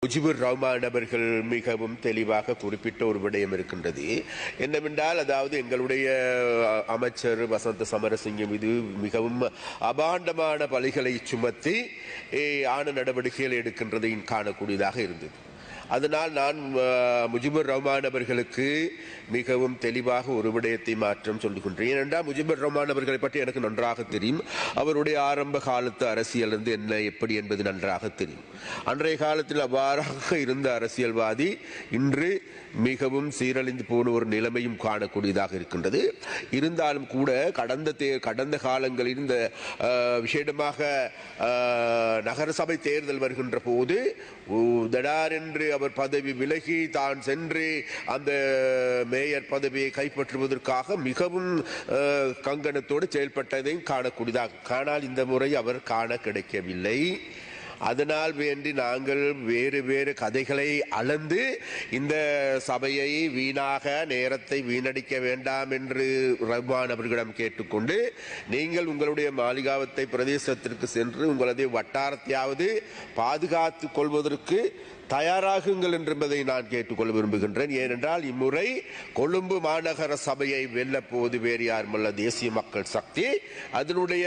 முஜிபுர் ரஹ்மான் அவர்கள் மிகவும் தெளிவாக குறிப்பிட்ட ஒரு விடயம் இருக்கின்றது. என்னவென்றால், அதாவது எங்களுடைய அமைச்சர் வசந்த சமரசிங்கம் மீது மிகவும் அபாண்டமான பழிகளை சுமத்தி ஆண நடவடிக்கைகள் எடுக்கின்றதை காணக்கூடியதாக இருந்தது. அதனால் நான் முஜிபுர் ரஹ்மான் அவர்களுக்கு மிகவும் தெளிவாக ஒரு விடயத்தை மாற்றம் சொல்லுகின்றேன். ஏனென்றால் முஜிபுர் ரஹ்மான் அவர்களை பற்றி எனக்கு நன்றாக தெரியும். அவருடைய ஆரம்ப காலத்து அரசியல் என்ன எப்படி என்பது நன்றாக தெரியும். அன்றைய காலத்தில் அவ்வாறாக இருந்த அரசியல்வாதி இன்று மிகவும் சீரழிந்து போன ஒரு நிலைமையும் காணக்கூடியதாக இருக்கின்றது. இருந்தாலும் கூட கடந்த காலங்களில் இந்த விசேடமாக நகரசபை தேர்தல் வருகின்ற போது தடார் என்று அவர் பதவி விலகி தான் சென்று அந்த மேயர் பதவியை கைப்பற்றுவதற்காக மிகவும் கங்கணத்தோடு செயல்பட்டதையும் காணக்கூடியதாக. ஆனால் இந்த முறை அவர் காண கிடைக்கவில்லை. அதனால் வேண்டி நாங்கள் வேறு வேறு கதைகளை அளந்து இந்த சபையை வீணாக நேரத்தை வீணடிக்க வேண்டாம் என்று ரஹ்மான் அவர்களிடம் கேட்டுக்கொண்டு, நீங்கள் உங்களுடைய மாளிகாவத்தை பிரதேசத்திற்கு சென்று உங்களது வட்டாரத்தையாவது பாதுகாத்துக் கொள்வதற்கு தயாராகுங்கள் என்பதை நான் கேட்டுக்கொள்ள விரும்புகின்றேன். ஏனென்றால் இம்முறை கொழும்பு மாநகர சபையை வெல்ல போது வேறு யாருமல்ல, தேசிய மக்கள் சக்தி. அதனுடைய